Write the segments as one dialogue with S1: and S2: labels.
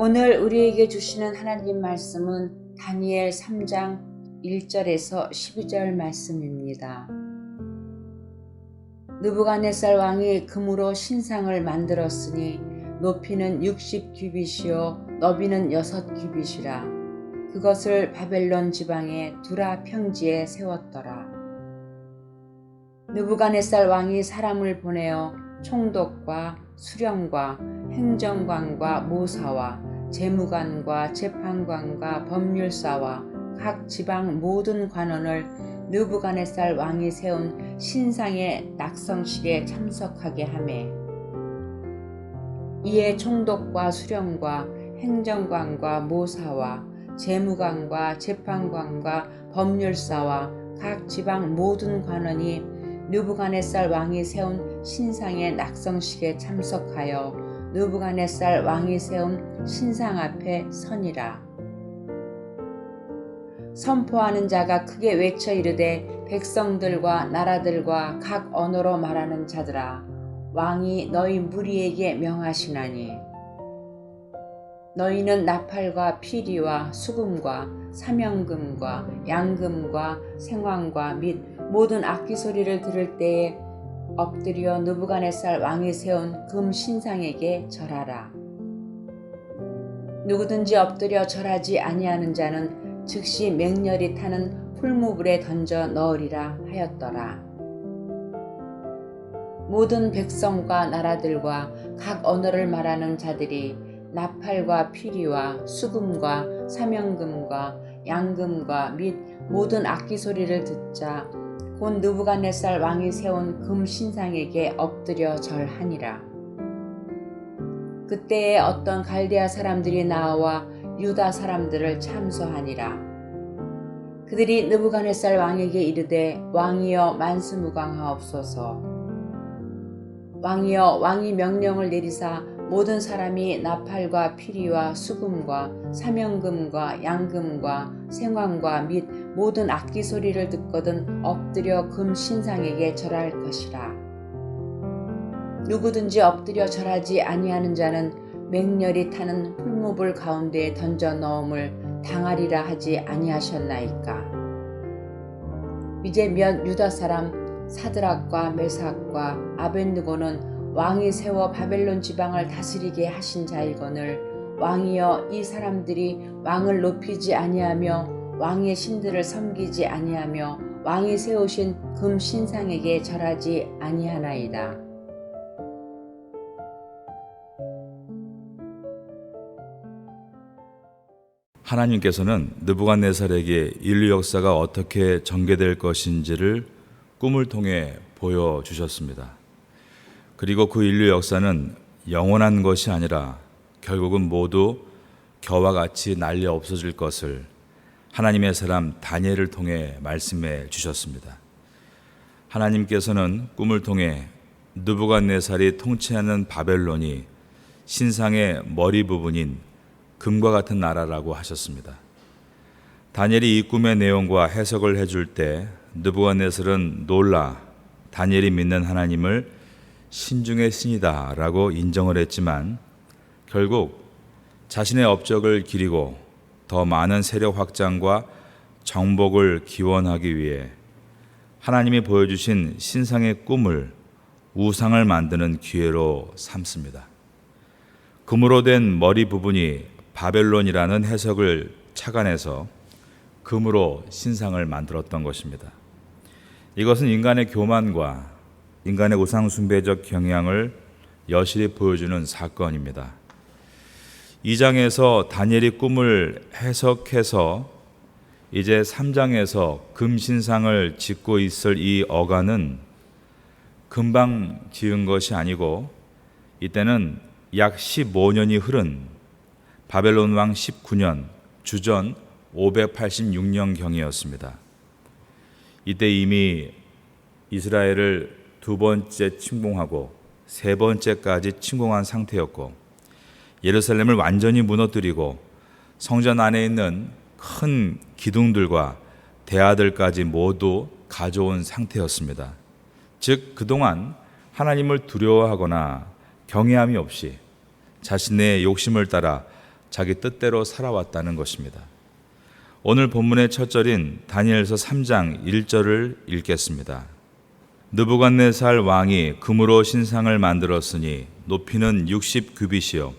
S1: 오늘 우리에게 주시는 하나님 말씀은 다니엘 3장 1절에서 12절 말씀입니다. 느부갓네살 왕이 금으로 신상을 만들었으니 높이는 60규빗이요 너비는 6규빗이라. 그것을 바벨론 지방의 두라 평지에 세웠더라. 느부갓네살 왕이 사람을 보내어 총독과 수령과 행정관과 모사와 재무관과 재판관과 법률사와 각 지방 모든 관원을 느부갓네살 왕이 세운 신상의 낙성식에 참석하게 하매, 이에 총독과 수령과 행정관과 모사와 재무관과 재판관과 법률사와 각 지방 모든 관원이 느부갓네살 왕이 세운 신상의 낙성식에 참석하여 느부갓네살 왕이 세운 신상 앞에 서니라. 선포하는 자가 크게 외쳐 이르되, 백성들과 나라들과 각 언어로 말하는 자들아, 왕이 너희 무리에게 명하시나니 너희는 나팔과 피리와 수금과 사명금과 양금과 생황과 및 모든 악기 소리를 들을 때에 엎드려 느부갓네살 왕이 세운 금 신상에게 절하라. 누구든지 엎드려 절하지 아니하는 자는 즉시 맹렬히 타는 풀무불에 던져 넣으리라 하였더라. 모든 백성과 나라들과 각 언어를 말하는 자들이 나팔과 피리와 수금과 사명금과 양금과 및 모든 악기 소리를 듣자 곧 느부갓네살 왕이 세운 금 신상에게 엎드려 절하니라. 그때에 어떤 갈대아 사람들이 나와 유다 사람들을 참소하니라. 그들이 느부갓네살 왕에게 이르되, 왕이여 만수무강하옵소서. 왕이여, 왕이 명령을 내리사 모든 사람이 나팔과 피리와 수금과 사명금과 양금과 생황과 및 모든 악기 소리를 듣거든 엎드려 금 신상에게 절할 것이라. 누구든지 엎드려 절하지 아니하는 자는 맹렬히 타는 풀무불 가운데에 던져 넣음을 당하리라 하지 아니하셨나이까. 이제 몇 유다 사람 사드락과 메삭과 아벳느고는 왕이 세워 바벨론 지방을 다스리게 하신 자이거늘, 왕이여, 이 사람들이 왕을 높이지 아니하며 왕의 신들을 섬기지 아니하며 왕이 세우신 금 신상에게 절하지 아니하나이다.
S2: 하나님께서는 느부갓네살에게 인류 역사가 어떻게 전개될 것인지를 꿈을 통해 보여주셨습니다. 그리고 그 인류 역사는 영원한 것이 아니라 결국은 모두 겨와 같이 날려 없어질 것을 하나님의 사람 다니엘을 통해 말씀해 주셨습니다. 하나님께서는 꿈을 통해 느부갓네살이 통치하는 바벨론이 신상의 머리 부분인 금과 같은 나라라고 하셨습니다. 다니엘이 이 꿈의 내용과 해석을 해줄 때 느부갓네살은 놀라 다니엘이 믿는 하나님을 신중의 신이다 라고 인정을 했지만, 결국 자신의 업적을 기리고 더 많은 세력 확장과 정복을 기원하기 위해 하나님이 보여주신 신상의 꿈을 우상을 만드는 기회로 삼습니다. 금으로 된 머리 부분이 바벨론이라는 해석을 착안해서 금으로 신상을 만들었던 것입니다. 이것은 인간의 교만과 인간의 우상숭배적 경향을 여실히 보여주는 사건입니다. 2장에서 다니엘이 꿈을 해석해서 이제 3장에서 금신상을 짓고 있을 이 어간은 금방 지은 것이 아니고, 이때는 약 15년이 흐른 바벨론 왕 19년 주전 586년경이었습니다. 이때 이미 이스라엘을 두 번째 침공하고 세 번째까지 침공한 상태였고, 예루살렘을 완전히 무너뜨리고 성전 안에 있는 큰 기둥들과 대하들까지 모두 가져온 상태였습니다. 즉, 그동안 하나님을 두려워하거나 경외함이 없이 자신의 욕심을 따라 자기 뜻대로 살아왔다는 것입니다. 오늘 본문의 첫 절인 다니엘서 3장 1절을 읽겠습니다. 느부갓네살 왕이 금으로 신상을 만들었으니 높이는 60규빗이요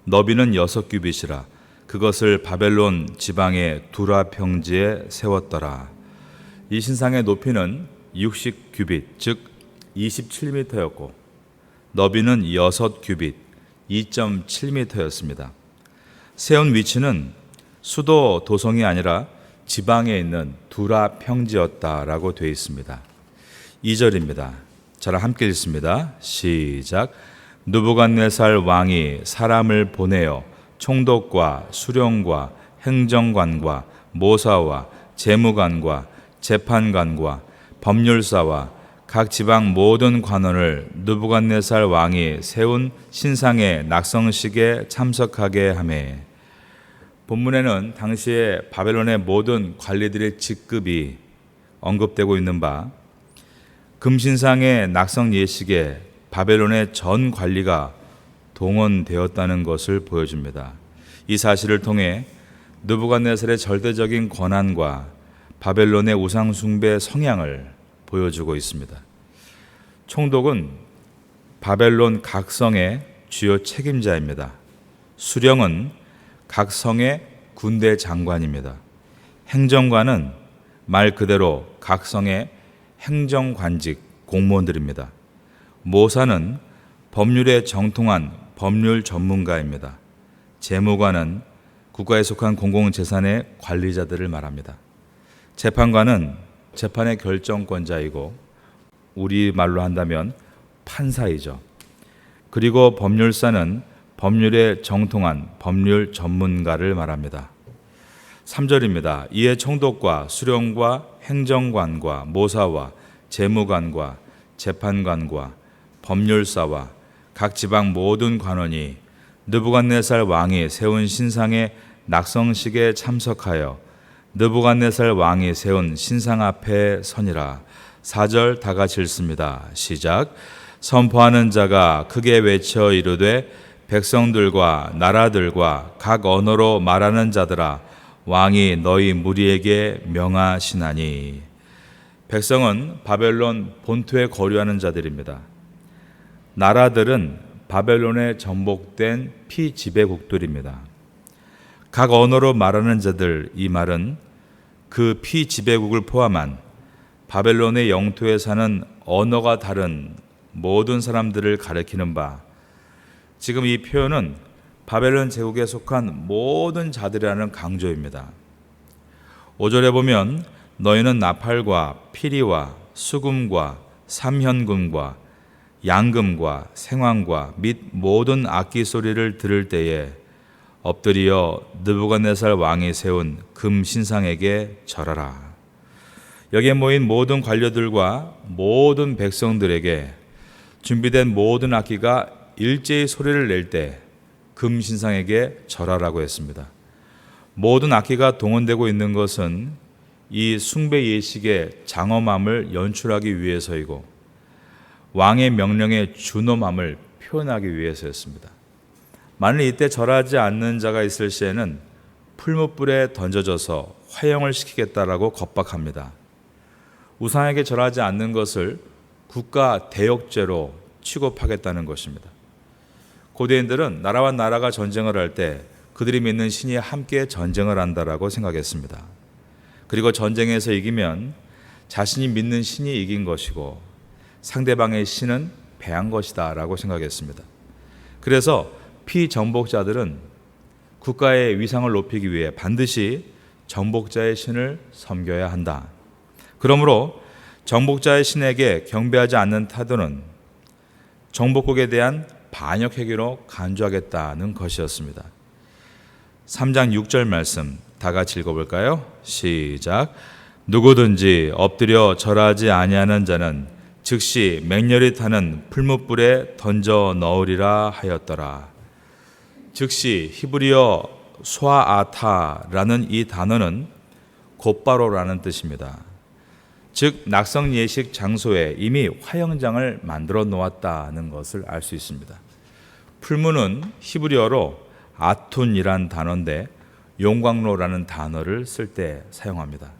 S2: 너비는 6규빗이라 그것을 바벨론 지방의 두라 평지에 세웠더라. 이 신상의 높이는 60규빗 즉 27m였고 너비는 6규빗 2.7m였습니다. 세운 위치는 수도 도성이 아니라 지방에 있는 두라 평지였다라고 되어 있습니다. 2절입니다. 저랑 함께 읽습니다. 시작. 느부갓네살 왕이 사람을 보내어 총독과 수령과 행정관과 모사와 재무관과 재판관과 법률사와 각 지방 모든 관원을 느부갓네살 왕이 세운 신상의 낙성식에 참석하게 하매. 본문에는 당시에 바벨론의 모든 관리들의 직급이 언급되고 있는 바 금신상의 낙성 예식에 바벨론의 전 관리가 동원되었다는 것을 보여줍니다. 이 사실을 통해 느부갓네살의 절대적인 권한과 바벨론의 우상 숭배 성향을 보여주고 있습니다. 총독은 바벨론 각 성의 주요 책임자입니다. 수령은 각 성의 군대 장관입니다. 행정관은 말 그대로 각 성의 행정관직 공무원들입니다. 모사는 법률에 정통한 법률 전문가입니다. 재무관은 국가에 속한 공공재산의 관리자들을 말합니다. 재판관은 재판의 결정권자이고 우리말로 한다면 판사이죠. 그리고 법률사는 법률에 정통한 법률 전문가를 말합니다. 3절입니다. 이에 총독과 수령과 행정관과 모사와 재무관과 재판관과 법률사와 각 지방 모든 관원이 느부갓네살 왕이 세운 신상의 낙성식에 참석하여 느부갓네살 왕이 세운 신상 앞에 서니라. 4절 다 같이 읽습니다. 시작. 선포하는 자가 크게 외쳐 이르되 백성들과 나라들과 각 언어로 말하는 자들아 왕이 너희 무리에게 명하시나니. 백성은 바벨론 본토에 거류하는 자들입니다. 나라들은 바벨론에 전복된 피지배국들입니다. 각 언어로 말하는 자들, 이 말은 그 피지배국을 포함한 바벨론의 영토에 사는 언어가 다른 모든 사람들을 가리키는 바, 지금 이 표현은 바벨론 제국에 속한 모든 자들이라는 강조입니다. 5절에 보면 너희는 나팔과 피리와 수금과 삼현금과 양금과 생황과 및 모든 악기 소리를 들을 때에 엎드려 느부갓네살 왕이 세운 금 신상에게 절하라. 여기에 모인 모든 관료들과 모든 백성들에게 준비된 모든 악기가 일제히 소리를 낼 때 금 신상에게 절하라고 했습니다. 모든 악기가 동원되고 있는 것은 이 숭배 예식의 장엄함을 연출하기 위해서이고 왕의 명령의 준엄함을 표현하기 위해서였습니다. 만일 이때 절하지 않는 자가 있을 시에는 풀무불에 던져져서 화형을 시키겠다라고 겁박합니다. 우상에게 절하지 않는 것을 국가 대역죄로 취급하겠다는 것입니다. 고대인들은 나라와 나라가 전쟁을 할 때 그들이 믿는 신이 함께 전쟁을 한다라고 생각했습니다. 그리고 전쟁에서 이기면 자신이 믿는 신이 이긴 것이고 상대방의 신은 패한 것이다 라고 생각했습니다. 그래서 피정복자들은 국가의 위상을 높이기 위해 반드시 정복자의 신을 섬겨야 한다. 그러므로 정복자의 신에게 경배하지 않는 태도는 정복국에 대한 반역 행위로 간주하겠다는 것이었습니다. 3장 6절 말씀 다 같이 읽어볼까요? 시작. 누구든지 엎드려 절하지 아니하는 자는 즉시 맹렬히 타는 풀무불에 던져 넣으리라 하였더라. 즉시 히브리어 소아아타라는 이 단어는 곧바로라는 뜻입니다. 즉 낙성 예식 장소에 이미 화형장을 만들어 놓았다는 것을 알 수 있습니다. 풀무는 히브리어로 아툰이란 단어인데 용광로라는 단어를 쓸 때 사용합니다.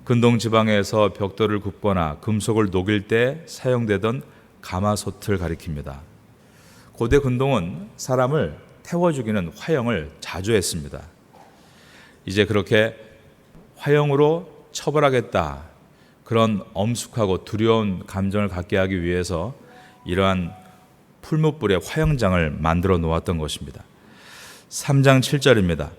S2: 근동 지방에서 벽돌을 굽거나 금속을 녹일 때 사용되던 가마솥을 가리킵니다. 고대 근동은 사람을 태워 죽이는 화형을 자주 했습니다. 이제 그렇게 화형으로 처벌하겠다, 그런 엄숙하고 두려운 감정을 갖게 하기 위해서 이러한 풀무불의 화형장을 만들어 놓았던 것입니다. 3장 7절입니다.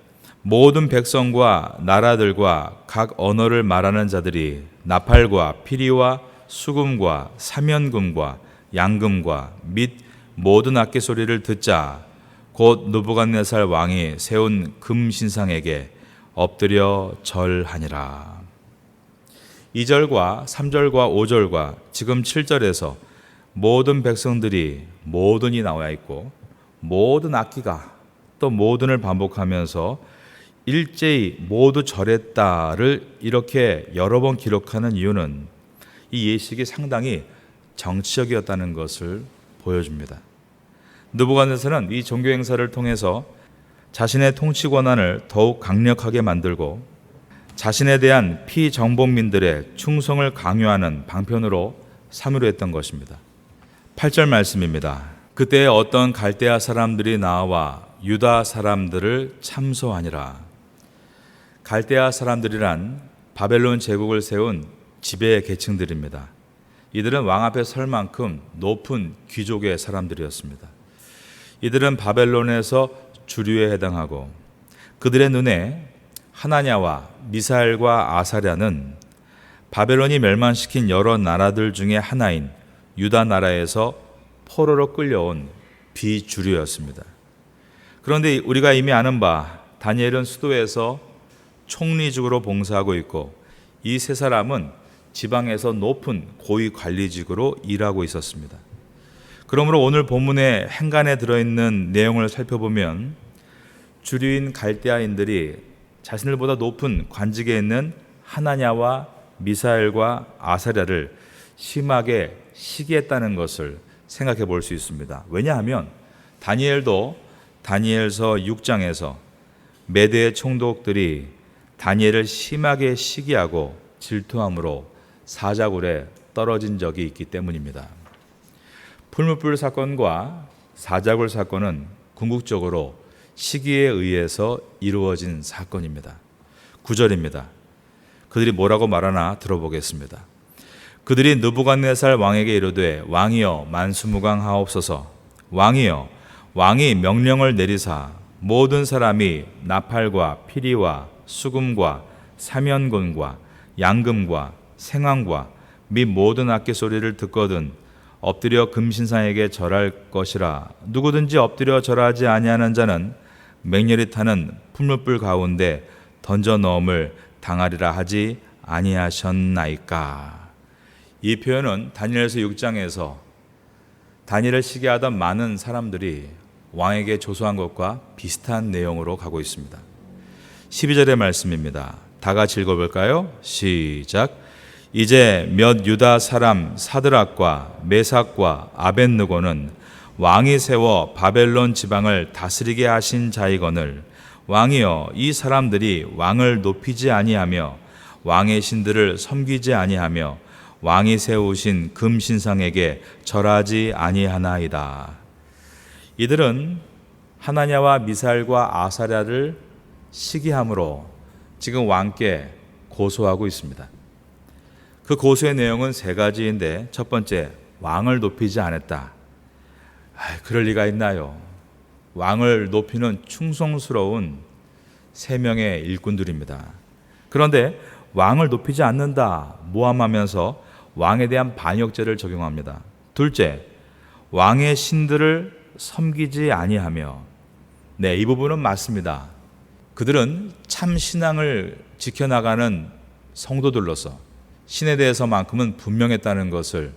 S2: 모든 백성과 나라들과 각 언어를 말하는 자들이 나팔과 피리와 수금과 사면금과 양금과 및 모든 악기 소리를 듣자 곧 느부갓네살 왕이 세운 금 신상에게 엎드려 절하니라. 2절과 3절과 5절과 지금 7절에서 모든 백성들이 모든이 나와 있고 모든 악기가 또 모든을 반복하면서 일제히 모두 절했다를 이렇게 여러 번 기록하는 이유는 이 예식이 상당히 정치적이었다는 것을 보여줍니다. 느부갓네살은 이 종교 행사를 통해서 자신의 통치 권한을 더욱 강력하게 만들고 자신에 대한 피정복민들의 충성을 강요하는 방편으로 삼으려 했던 것입니다. 8절 말씀입니다. 그때 어떤 갈대아 사람들이 나와 유다 사람들을 참소하니라. 갈대아 사람들이란 바벨론 제국을 세운 지배 계층들입니다. 이들은 왕 앞에 설 만큼 높은 귀족의 사람들이었습니다. 이들은 바벨론에서 주류에 해당하고 그들의 눈에 하나냐와 미사엘과 아사랴는 바벨론이 멸망시킨 여러 나라들 중에 하나인 유다 나라에서 포로로 끌려온 비주류였습니다. 그런데 우리가 이미 아는 바 다니엘은 수도에서 총리직으로 봉사하고 있고 이 세 사람은 지방에서 높은 고위 관리직으로 일하고 있었습니다. 그러므로 오늘 본문의 행간에 들어있는 내용을 살펴보면 주류인 갈대아인들이 자신들보다 높은 관직에 있는 하나냐와 미사엘과 아사랴를 심하게 시기했다는 것을 생각해 볼 수 있습니다. 왜냐하면 다니엘도 다니엘서 6장에서 메대의 총독들이 다니엘을 심하게 시기하고 질투함으로 사자굴에 떨어진 적이 있기 때문입니다. 풀무불 사건과 사자굴 사건은 궁극적으로 시기에 의해서 이루어진 사건입니다. 9절입니다. 그들이 뭐라고 말하나 들어보겠습니다. 그들이 느부갓네살 왕에게 이르되 왕이여 만수무강하옵소서. 왕이여 왕이 명령을 내리사 모든 사람이 나팔과 피리와 수금과 사면곤과 양금과 생황과 및 모든 악기 소리를 듣거든 엎드려 금신상에게 절할 것이라. 누구든지 엎드려 절하지 아니하는 자는 맹렬히 타는 풀무불 가운데 던져 넣음을 당하리라 하지 아니하셨나이까. 이 표현은 다니엘서 6장에서 다니엘을 시기하던 많은 사람들이 왕에게 조소한 것과 비슷한 내용으로 가고 있습니다. 12절의 말씀입니다. 다 같이 읽어볼까요? 시작. 이제 몇 유다 사람 사드락과 메삭과 아벳느고는 왕이 세워 바벨론 지방을 다스리게 하신 자이거늘 왕이여 이 사람들이 왕을 높이지 아니하며 왕의 신들을 섬기지 아니하며 왕이 세우신 금신상에게 절하지 아니하나이다. 이들은 하나냐와 미사엘과 아사랴를 시기함으로 지금 왕께 고소하고 있습니다. 그 고소의 내용은 세 가지인데 첫 번째, 왕을 높이지 않았다. 그럴 리가 있나요? 왕을 높이는 충성스러운 세 명의 일꾼들입니다. 그런데 왕을 높이지 않는다 모함하면서 왕에 대한 반역죄를 적용합니다. 둘째, 왕의 신들을 섬기지 아니하며, 네, 이 부분은 맞습니다. 그들은 참 신앙을 지켜나가는 성도들로서 신에 대해서만큼은 분명했다는 것을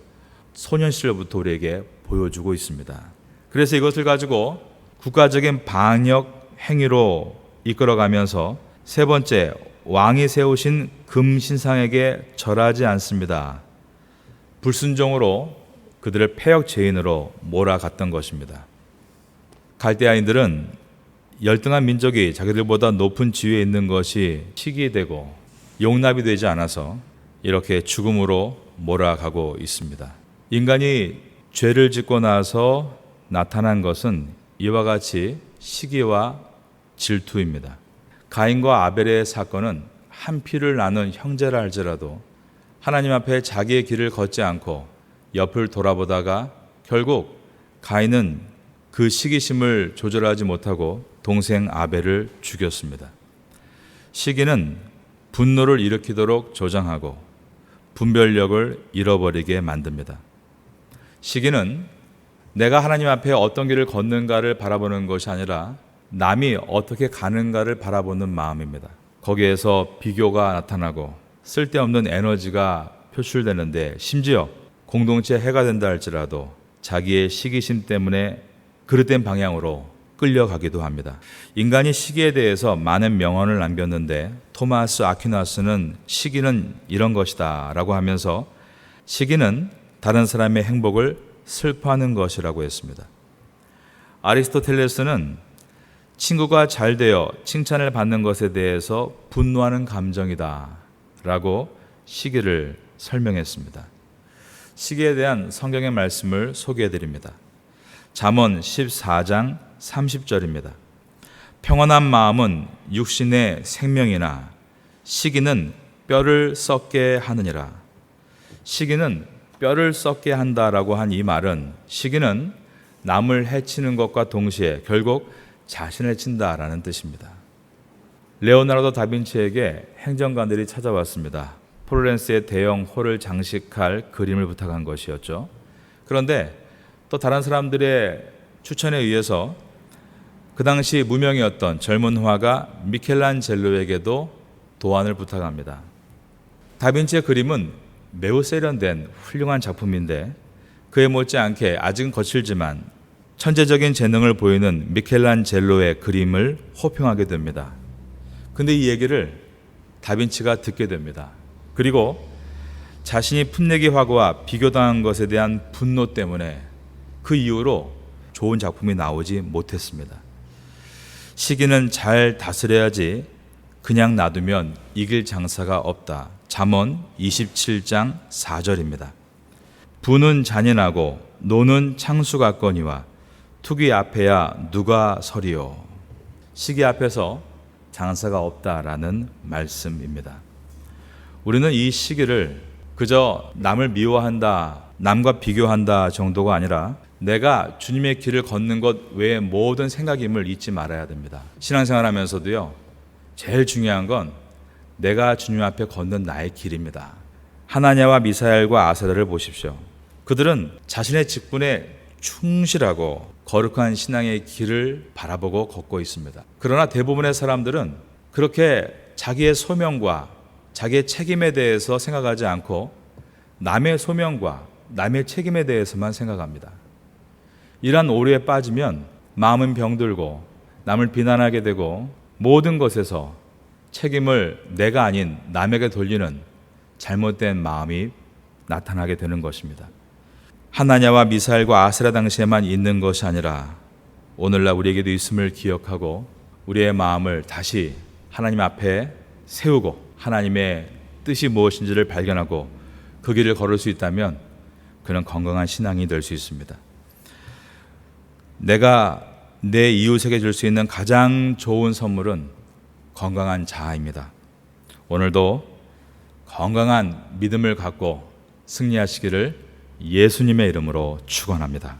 S2: 소년 시절부터 우리에게 보여주고 있습니다. 그래서 이것을 가지고 국가적인 반역 행위로 이끌어가면서 세 번째, 왕이 세우신 금신상에게 절하지 않습니다. 불순종으로 그들을 폐역 죄인으로 몰아갔던 것입니다. 갈대아인들은 열등한 민족이 자기들보다 높은 지위에 있는 것이 시기되고 용납이 되지 않아서 이렇게 죽음으로 몰아가고 있습니다. 인간이 죄를 짓고 나서 나타난 것은 이와 같이 시기와 질투입니다. 가인과 아벨의 사건은 한 피를 나눈 형제라 할지라도 하나님 앞에 자기의 길을 걷지 않고 옆을 돌아보다가 결국 가인은 그 시기심을 조절하지 못하고 동생 아벨을 죽였습니다. 시기는 분노를 일으키도록 조장하고 분별력을 잃어버리게 만듭니다. 시기는 내가 하나님 앞에 어떤 길을 걷는가를 바라보는 것이 아니라 남이 어떻게 가는가를 바라보는 마음입니다. 거기에서 비교가 나타나고 쓸데없는 에너지가 표출되는데 심지어 공동체 해가 된다 할지라도 자기의 시기심 때문에 그릇된 방향으로 끌려가기도 합니다. 인간이 시기에 대해서 많은 명언을 남겼는데 토마스 아퀴나스는 시기는 이런 것이다 라고 하면서 시기는 다른 사람의 행복을 슬퍼하는 것이라고 했습니다. 아리스토텔레스는 친구가 잘 되어 칭찬을 받는 것에 대해서 분노하는 감정이다 라고 시기를 설명했습니다. 시기에 대한 성경의 말씀을 소개해 드립니다. 잠언 14장 30절입니다. 평온한 마음은 육신의 생명이나 시기는 뼈를 썩게 하느니라. 시기는 뼈를 썩게 한다라고 한 이 말은 시기는 남을 해치는 것과 동시에 결국 자신을 해친다라는 뜻입니다. 레오나르도 다빈치에게 행정관들이 찾아왔습니다. 플로렌스의 대형 홀을 장식할 그림을 부탁한 것이었죠. 그런데 또 다른 사람들의 추천에 의해서 그 당시 무명이었던 젊은 화가 미켈란젤로에게도 도안을 부탁합니다. 다빈치의 그림은 매우 세련된 훌륭한 작품인데 그에 못지않게 아직은 거칠지만 천재적인 재능을 보이는 미켈란젤로의 그림을 호평하게 됩니다. 근데 이 얘기를 다빈치가 듣게 됩니다. 그리고 자신이 풋내기 화가와 비교당한 것에 대한 분노 때문에 그 이후로 좋은 작품이 나오지 못했습니다. 시기는 잘 다스려야지 그냥 놔두면 이길 장사가 없다. 잠언 27장 4절입니다. 부는 잔인하고 노는 창수 같거니와 투기 앞에야 누가 서리요. 시기 앞에서 장사가 없다라는 말씀입니다. 우리는 이 시기를 그저 남을 미워한다, 남과 비교한다 정도가 아니라 내가 주님의 길을 걷는 것 외에 모든 생각임을 잊지 말아야 됩니다. 신앙생활하면서도요, 제일 중요한 건 내가 주님 앞에 걷는 나의 길입니다. 하나냐와 미사엘과 아사랴를 보십시오. 그들은 자신의 직분에 충실하고 거룩한 신앙의 길을 바라보고 걷고 있습니다. 그러나 대부분의 사람들은 그렇게 자기의 소명과 자기의 책임에 대해서 생각하지 않고 남의 소명과 남의 책임에 대해서만 생각합니다. 이러한 오류에 빠지면 마음은 병들고 남을 비난하게 되고 모든 것에서 책임을 내가 아닌 남에게 돌리는 잘못된 마음이 나타나게 되는 것입니다. 하나냐와 미사엘과 아스라 당시에만 있는 것이 아니라 오늘날 우리에게도 있음을 기억하고 우리의 마음을 다시 하나님 앞에 세우고 하나님의 뜻이 무엇인지를 발견하고 그 길을 걸을 수 있다면 그는 건강한 신앙이 될 수 있습니다. 내가 내 이웃에게 줄 수 있는 가장 좋은 선물은 건강한 자아입니다. 오늘도 건강한 믿음을 갖고 승리하시기를 예수님의 이름으로 축원합니다.